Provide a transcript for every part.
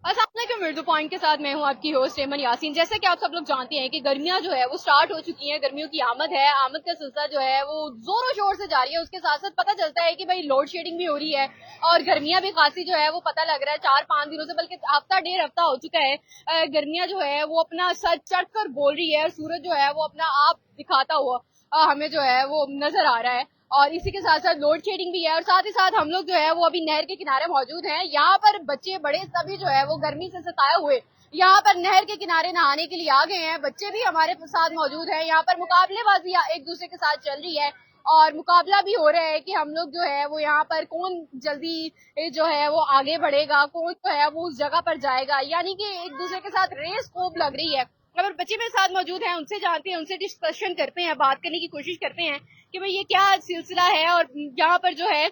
अस्सलाम वालेकुम, उर्दू पॉइंट के साथ मैं हूं आपकी होस्ट एमन यासीन। जैसे कि आप सब लोग जानते हैं कि गर्मियां जो है वो स्टार्ट हो चुकी हैं, गर्मियों की आमद है। आमद का सिलसिला जो है वो जोरों शोर से जारी है। उसके साथ साथ पता चलता है कि भाई लोड शेडिंग भी हो रही है और गर्मियां भी खासी जो है वो पता लग रहा है 4-5 दिनों से, बल्कि हफ्ता डेढ़ हफ्ता हो चुका है। गर्मियां जो है वो अपना सर चढ़ कर बोल रही है और सूरज जो है वो अपना आप दिखाता हुआ हमें जो है वो नजर आ रहा है। और इसी के साथ साथ लोड शेडिंग भी है और साथ ही साथ हम लोग जो है वो अभी नहर के किनारे मौजूद हैं। यहाँ पर बच्चे बड़े सभी जो है वो गर्मी से सताए हुए यहाँ पर नहर के किनारे नहाने के लिए आ गए हैं। बच्चे भी हमारे साथ मौजूद हैं। यहाँ पर मुकाबलेबाजी एक दूसरे के साथ चल रही है और मुकाबला भी हो रहा है कि हम लोग जो है वो यहाँ पर कौन जल्दी जो है वो आगे बढ़ेगा, कौन जो है वो उस जगह पर जाएगा, यानी कि एक दूसरे के साथ रेस खूब लग रही है। अगर बच्चे मेरे साथ मौजूद हैं, उनसे जानते हैं, उनसे डिस्कशन करते हैं, बात करने की कोशिश करते हैं कि भाई ये क्या सिलसिला है। और यहाँ पर जो है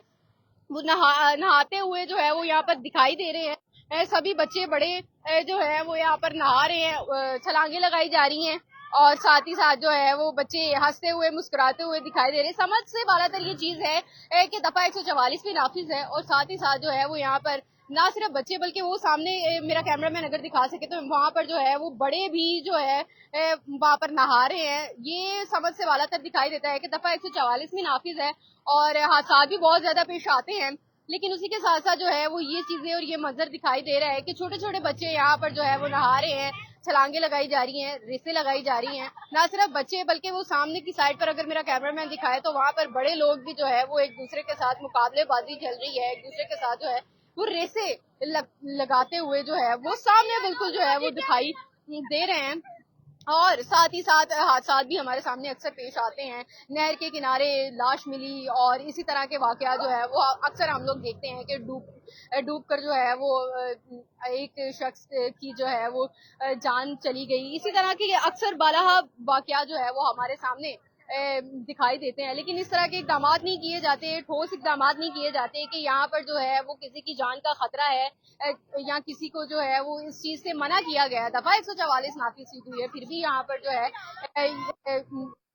वो नहाते हुए जो है वो यहाँ पर दिखाई दे रहे हैं। सभी बच्चे बड़े जो है वो यहाँ पर नहा रहे हैं, छलांगे लगाई जा रही हैं और साथ ही साथ जो है वो बच्चे हंसते हुए मुस्कुराते हुए दिखाई दे रहे हैं। समझ से बालातर ये चीज है कि दफा 144 भी नाफिज है और साथ ही साथ जो है वो यहाँ पर ना सिर्फ बच्चे बल्कि वो सामने मेरा कैमरामैन अगर दिखा सके तो वहां पर जो है वो बड़े भी जो है वहां पर नहा रहे हैं। ये समझ से बालातर दिखाई देता है कि दफा 144 भी नाफिज है और हादसा भी बहुत ज्यादा पेश आते हैं। लेकिन उसी के साथ साथ जो है वो ये चीजें और ये मंजर दिखाई दे रहा है कि छोटे छोटे बच्चे यहाँ पर जो है वो नहा रहे हैं, छलांगे लगाई जा रही हैं, रेसें लगाई जा रही हैं। ना सिर्फ बच्चे बल्कि वो सामने की साइड पर अगर मेरा कैमरामैन दिखाए तो वहां पर बड़े लोग भी जो है वो एक दूसरे के साथ मुकाबलेबाजी चल रही है, एक दूसरे के साथ जो है वो रेसे लगाते हुए जो है वो सामने बिल्कुल जो है वो दिखाई दे रहे हैं। और साथ ही साथ हादसा भी हमारे सामने अक्सर पेश आते हैं। नहर के किनारे लाश मिली और इसी तरह के वाकया जो है वो अक्सर हम लोग देखते हैं कि डूब कर जो है वो एक शख्स की जो है वो जान चली गई। इसी तरह के अक्सर बारहा वाकया जो है वो हमारे सामने दिखाई देते हैं। लेकिन इस तरह के इकदाम नहीं किए जाते, ठोस इकदाम नहीं किए जाते कि यहाँ पर जो है वो किसी की जान का खतरा है या किसी को जो है वो इस चीज से मना किया गया है। दफा 144 नाफिज हुई है, फिर भी यहाँ पर जो है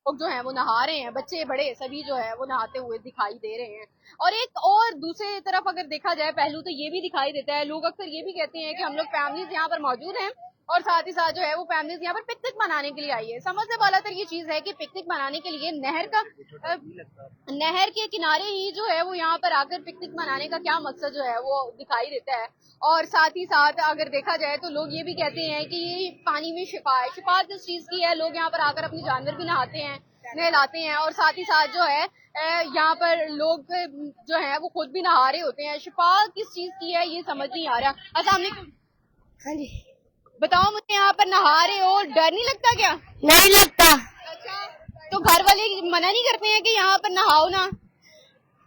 लोग जो है वो नहा रहे हैं, बच्चे बड़े सभी जो है वो नहाते हुए दिखाई दे रहे हैं। और एक और दूसरी तरफ अगर देखा जाए पहलू तो ये भी दिखाई देता है, लोग अक्सर ये भी कहते हैं कि हम लोग फैमिलीज यहाँ पर मौजूद हैं और साथ ही साथ जो है वो फैमिलीज यहाँ पर पिकनिक मनाने के लिए आई है। समझ से बालातर ये चीज है कि पिकनिक मनाने के लिए नहर के किनारे ही जो है वो यहाँ पर आकर पिकनिक मनाने का क्या मकसद जो है वो दिखाई देता है। और साथ ही साथ अगर देखा जाए तो लोग ये भी कहते हैं कि ये पानी में शिफा है। शिफा किस चीज की है? लोग यहाँ पर आकर अपने जानवर भी नहाते हैं, नहलाते हैं और साथ ही साथ जो है यहाँ पर लोग जो है वो खुद भी नहा रहे होते हैं। शिफा किस चीज की है ये समझ नहीं आ रहा। अस्सलाम वालेकुम। हाँ जी। बताओ मुझे, यहाँ पर नहा रहे हो, डर नहीं लगता क्या? नहीं लगता। अच्छा, तो घर वाले मना नहीं करते हैं कि यहाँ पर नहाओ ना?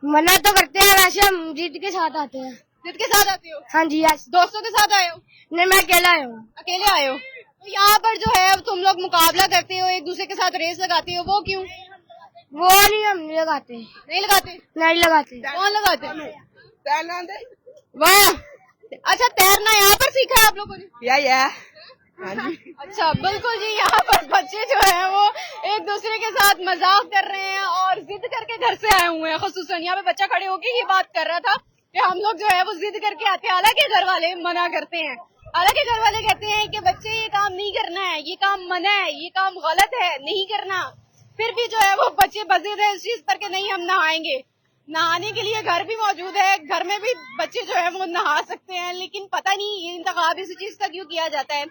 मना तो करते हैं, वैसे हम जिद के साथ आते हैं। जिद के साथ आते हो? हाँ जी। दोस्तों के साथ आए हो? नहीं, मैं अकेला आया हूँ। अकेले आए हो? तो यहाँ पर जो है तुम लोग मुकाबला करते हो, एक दूसरे के साथ रेस लगाते हो, वो क्यों? वो नहीं, हम नहीं लगाते। नहीं लगाते? नहीं लगाते। कौन लगाते? वाह, अच्छा तैरना यहाँ पर सीखा है आप लोगों ने? हाँ जी। अच्छा, बिल्कुल जी। यहाँ पर बच्चे जो है वो एक दूसरे के साथ मजाक कर रहे हैं और जिद करके घर से आए हुए हैं। खुसूसन यहाँ पे बच्चा खड़े होके ये बात कर रहा था कि हम लोग जो है वो जिद करके आते हैं, हालांकि घर वाले मना करते हैं। हालांकि घर वाले कहते हैं कि बच्चे ये काम नहीं करना है, ये काम मना है, ये काम गलत है, नहीं करना। फिर भी जो है वो बच्चे बजिद है इस चीज पर कि नहीं हम नहाएंगे। नहाने के लिए घर भी मौजूद है, घर में भी बच्चे जो है वो नहा सकते हैं, लेकिन पता नहीं ये इंतखाब इसी चीज का क्यों किया जाता है।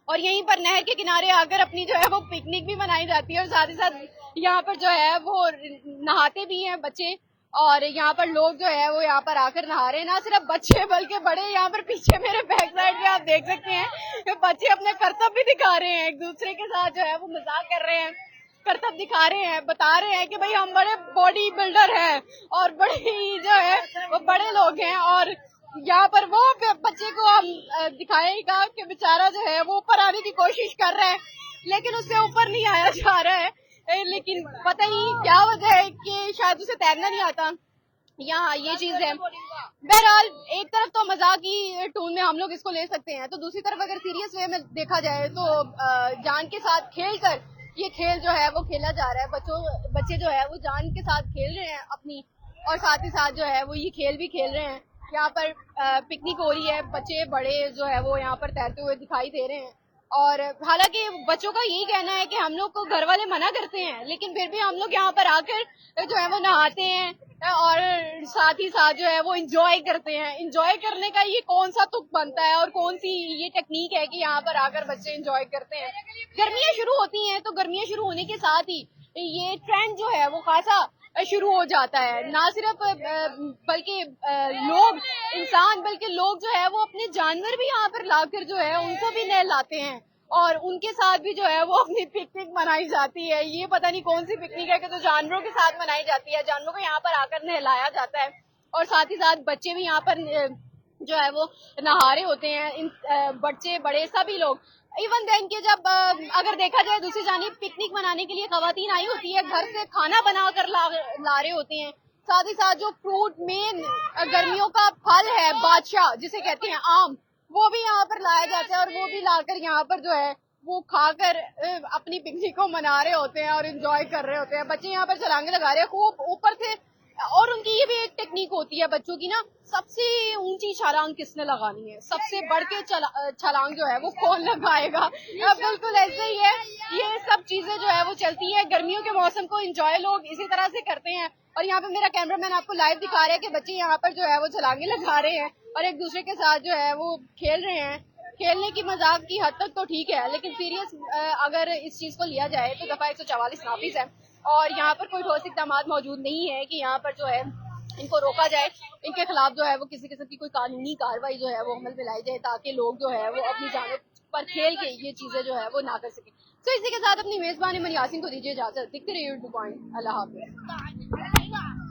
और यहीं पर नहर के किनारे आकर अपनी जो है वो पिकनिक भी मनाई जाती है और साथ ही साथ यहाँ पर जो है वो नहाते भी हैं बच्चे। और यहाँ पर लोग जो है वो यहाँ पर आकर नहा रहे हैं, ना सिर्फ बच्चे बल्कि बड़े। यहाँ पर पीछे मेरे बैक साइड में आप देख सकते हैं कि बच्चे अपने करतब भी दिखा रहे हैं, एक दूसरे के साथ जो है वो मजाक कर रहे हैं, करतब दिखा रहे हैं, बता रहे हैं कि भाई हम बड़े बॉडी बिल्डर हैं और बड़े ही जो है वो बड़े लोग हैं। और यहाँ पर वो बच्चे को हम दिखाएगा कि बेचारा जो है वो ऊपर आने की कोशिश कर रहा है लेकिन उससे ऊपर नहीं आया जा रहा है। लेकिन पता नहीं क्या वजह है कि शायद उसे तैरना नहीं आता। यहाँ ये चीज है। बहरहाल एक तरफ तो मजाकी टून में हम लोग इसको ले सकते हैं, तो दूसरी तरफ अगर सीरियस वे में देखा जाए तो जान के साथ खेल कर ये खेल जो है वो खेला जा रहा है। बच्चे जो है वो जान के साथ खेल रहे हैं अपनी, और साथ ही साथ जो है वो ये खेल भी खेल रहे हैं। यहाँ पर पिकनिक हो रही है, बच्चे बड़े जो है वो यहाँ पर तैरते हुए दिखाई दे रहे हैं। और हालांकि बच्चों का यही कहना है कि हम लोग को घर वाले मना करते हैं, लेकिन फिर भी हम लोग यहाँ पर आकर जो है वो नहाते हैं और साथ ही साथ जो है वो इंजॉय करते हैं। इंजॉय करने का ये कौन सा तुक बनता है और कौन सी ये टेक्निक है कि यहाँ पर आकर बच्चे इंजॉय करते हैं। गर्मियां शुरू होती हैं तो गर्मियां शुरू होने के साथ ही ये ट्रेंड जो है वो खासा शुरू हो जाता है। ना सिर्फ बल्कि लोग इंसान बल्कि लोग जो है वो अपने जानवर भी यहाँ पर लाकर जो है उनको भी नहलाते हैं और उनके साथ भी जो है वो अपनी पिकनिक मनाई जाती है। ये पता नहीं कौन सी पिकनिक है कि जो जानवरों के साथ मनाई जाती है, जानवरों को यहाँ पर आकर नहलाया जाता है और साथ ही साथ बच्चे भी यहाँ पर जो है वो नहा रहे होते हैं। बच्चे बड़े सभी लोग इवन देन के जब अगर देखा जाए दूसरी जानिब पिकनिक मनाने के लिए खवातीन आई होती है, घर से खाना बना कर ला रहे होते हैं। साथ ही साथ जो फ्रूट मेन गर्मियों का फल है बादशाह जिसे कहते हैं आम, वो भी यहाँ पर लाया जाता है और वो भी लाकर यहाँ पर जो है वो खाकर अपनी पिकनिक को मना रहे होते हैं और एंजॉय कर रहे होते हैं। बच्चे यहाँ पर छलांगे लगा रहे हैं खूब ऊपर से। और उनकी ये भी एक टेक्निक होती है बच्चों की ना, सबसे ऊंची छलांग किसने लगानी है, सबसे बढ़ के छलांग जो है वो कौन लगाएगा। बिल्कुल ऐसे ही है, ये सब चीजें जो है वो चलती है। गर्मियों के मौसम को एंजॉय लोग इसी तरह से करते हैं और यहाँ पे मेरा कैमरामैन आपको लाइव दिखा रहा है कि बच्चे यहाँ पर जो है वो छलांगे लगा रहे हैं और एक दूसरे के साथ जो है वो खेल रहे हैं। खेलने की मजाक की हद तक तो ठीक है, लेकिन सीरियस अगर इस चीज को लिया जाए तो दफा 144 नाफिज है और यहाँ पर कोई ठोस इक़दाम मौजूद नहीं है कि यहाँ पर जो है इनको रोका जाए, इनके खिलाफ जो है वो किसी किस्म की कोई कानूनी कार्रवाई जो है वो अमल में लाई जाए ताकि लोग जो है वो अपनी जानों पर खेल के ये चीजें जो है वो ना कर सकें। तो इसी के साथ अपनी मेजबान इमन यासीन को दीजिए इजाजत। दिखते रहिए यूट्यूब पॉइंट। अल्लाह हाफिज़।